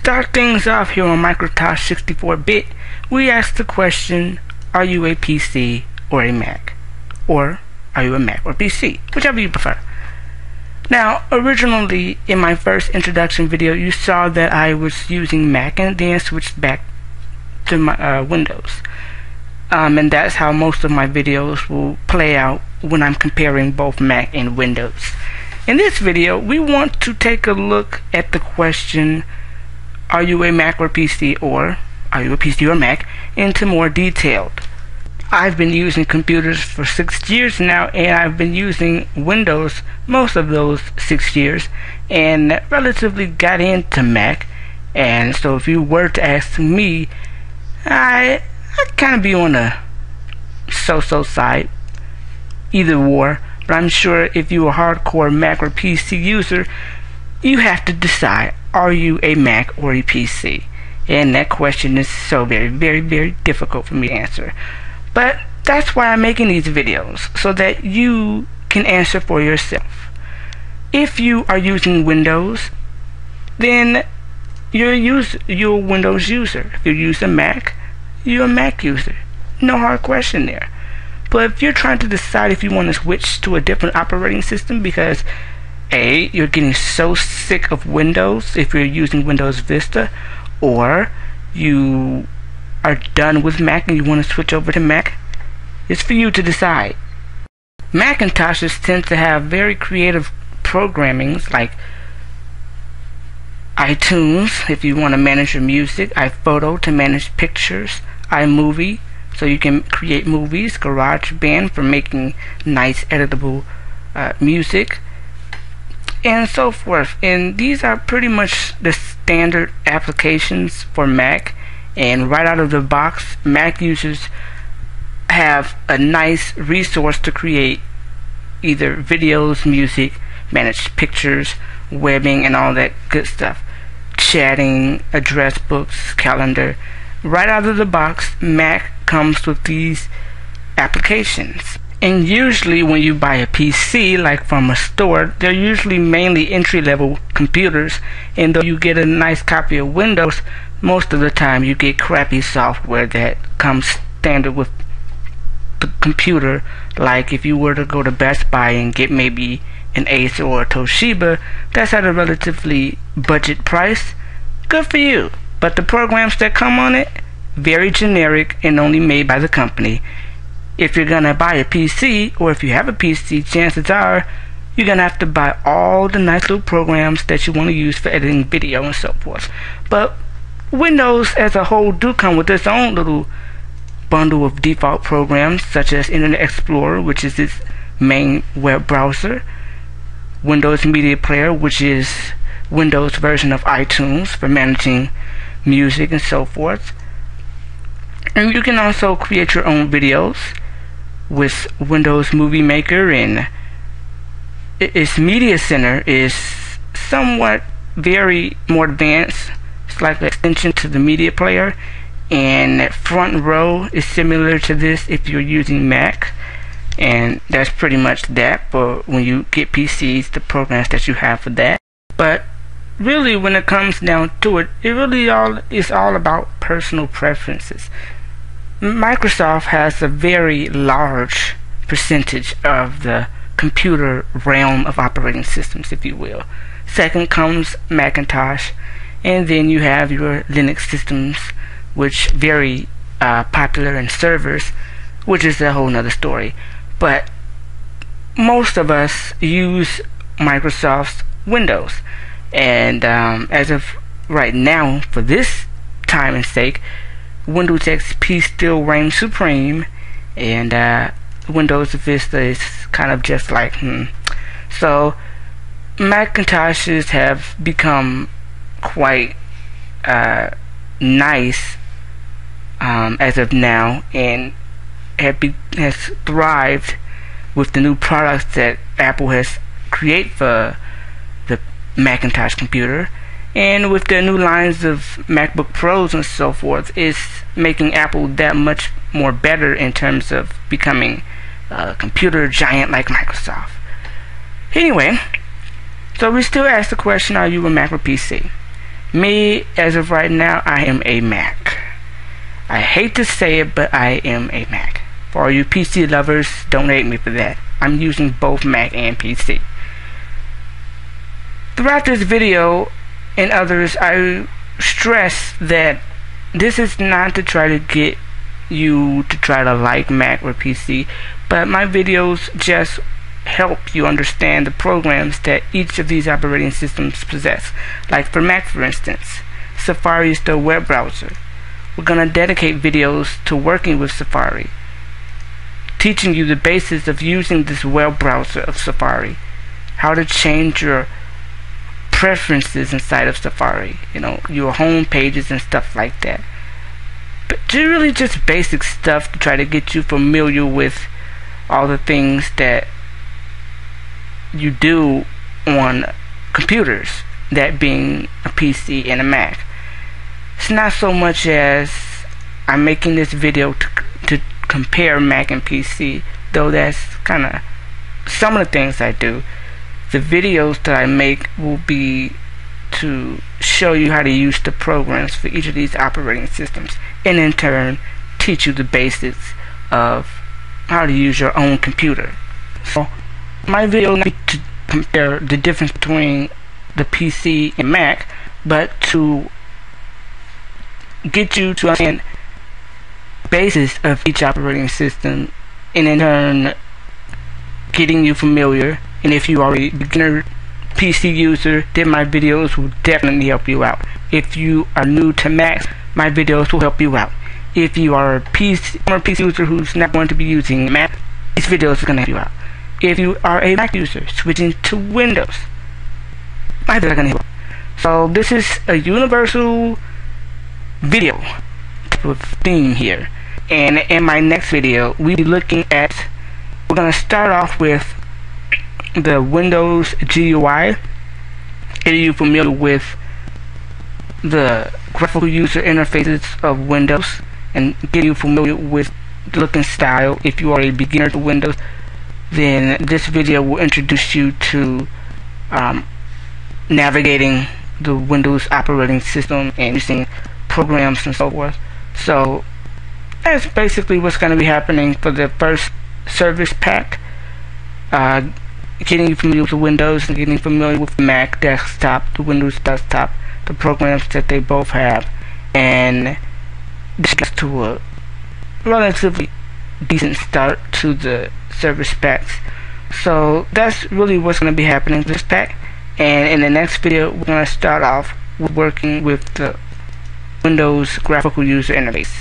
start things off here on Microsoft 64-bit, we ask the question, are you a PC or a Mac? Or are you a Mac or PC? Whichever you prefer. Now, originally in my first introduction video, you saw that I was using Mac and then switched back to my Windows. And that's how most of my videos will play out when I'm comparing both Mac and Windows. In this video, we want to take a look at the question, are you a Mac or PC, or are you a PC or Mac, into more detailed. I've been using computers for 6 years now, and I've been using Windows most of those 6 years, and relatively got into Mac. And so if you were to ask me, I'd kind of be on a so-so side, either or. But I'm sure if you're a hardcore Mac or PC user, you have to decide, are you a Mac or a PC? And that question is so very, very, very difficult for me to answer. But that's why I'm making these videos, so that you can answer for yourself. If you are using Windows, then you're a Windows user. If you use a Mac, you're a Mac user. No hard question there. But if you're trying to decide if you want to switch to a different operating system because A, you're getting so sick of Windows if you're using Windows Vista, or you are done with Mac and you want to switch over to Mac, it's for you to decide. Macintoshes tend to have very creative programmings like iTunes if you want to manage your music, iPhoto to manage pictures, iMovie so you can create movies, GarageBand for making nice editable music, and so forth. And these are pretty much the standard applications for Mac. And right out of the box, Mac users have a nice resource to create either videos, music, manage pictures, webbing, and all that good stuff. Chatting, address books, calendar. Right out of the box, Mac comes with these applications. And usually when you buy a PC, like from a store, they're usually mainly entry-level computers. And though you get a nice copy of Windows, most of the time you get crappy software that comes standard with the computer. Like if you were to go to Best Buy and get maybe an Acer or a Toshiba, that's at a relatively budget price. Good for you. But the programs that come on it, very generic and only made by the company. If you're gonna buy a PC, or if you have a PC, chances are you're gonna have to buy all the nice little programs that you want to use for editing video and so forth. But Windows as a whole do come with its own little bundle of default programs, such as Internet Explorer, which is its main web browser, Windows Media Player, which is Windows version of iTunes for managing music and so forth. And you can also create your own videos with Windows Movie Maker, and its Media Center is somewhat very more advanced. It's like an extension to the Media Player, and Front Row is similar to this if you're using Mac. And that's pretty much that for when you get PCs, the programs that you have for that. But really, when it comes down to it, it's all about personal preferences. Microsoft has a very large percentage of the computer realm of operating systems, if you will. Second comes Macintosh, and then you have your Linux systems, which very popular in servers, which is a whole nother story. But most of us use Microsoft's Windows, and as of right now, for this time and sake, Windows XP still reigns supreme, and Windows Vista is kind of just like So Macintoshes have become quite nice as of now, and has thrived with the new products that Apple has created for the Macintosh computer. And with the new lines of MacBook Pros and so forth, is making Apple that much more better in terms of becoming a computer giant like Microsoft. Anyway, so we still ask the question, are you a Mac or PC? Me, as of right now, I am a Mac. I hate to say it, but I am a Mac. For all you PC lovers, don't hate me for that. I'm using both Mac and PC. Throughout this video and others, I stress that this is not to try to get you to try to like Mac or PC, but my videos just help you understand the programs that each of these operating systems possess. Like for Mac, for instance, Safari is the web browser. We're going to dedicate videos to working with Safari, teaching you the basics of using this web browser of Safari, how to change your preferences inside of Safari, your home pages and stuff like that. But really just basic stuff to try to get you familiar with all the things that you do on computers, that being a PC and a Mac. It's not so much as I'm making this video to compare Mac and PC, though that's kind of some of the things I do. The videos that I make will be to show you how to use the programs for each of these operating systems, and in turn teach you the basics of how to use your own computer. So my video is not to compare the difference between the PC and Mac, but to get you to understand the basis of each operating system, and in turn getting you familiar. And if you are a beginner PC user, then my videos will definitely help you out. If you are new to Mac, my videos will help you out. If you are a PC user who's not going to be using Mac, these videos are going to help you out. If you are a Mac user switching to Windows, my videos are going to help you out. So this is a universal video type of theme here. And in my next video, we're going to start off with the Windows GUI. Are you familiar with the graphical user interfaces of Windows, and get you familiar with the look and style? If you are a beginner to Windows, then this video will introduce you to navigating the Windows operating system and using programs and so forth. So that's basically what's going to be happening for the first service pack. Getting familiar with Windows and getting familiar with Mac desktop, the Windows desktop, the programs that they both have, and this gets to a relatively decent start to the service packs. So that's really what's going to be happening with this pack. And in the next video, we're going to start off with working with the Windows graphical user interface.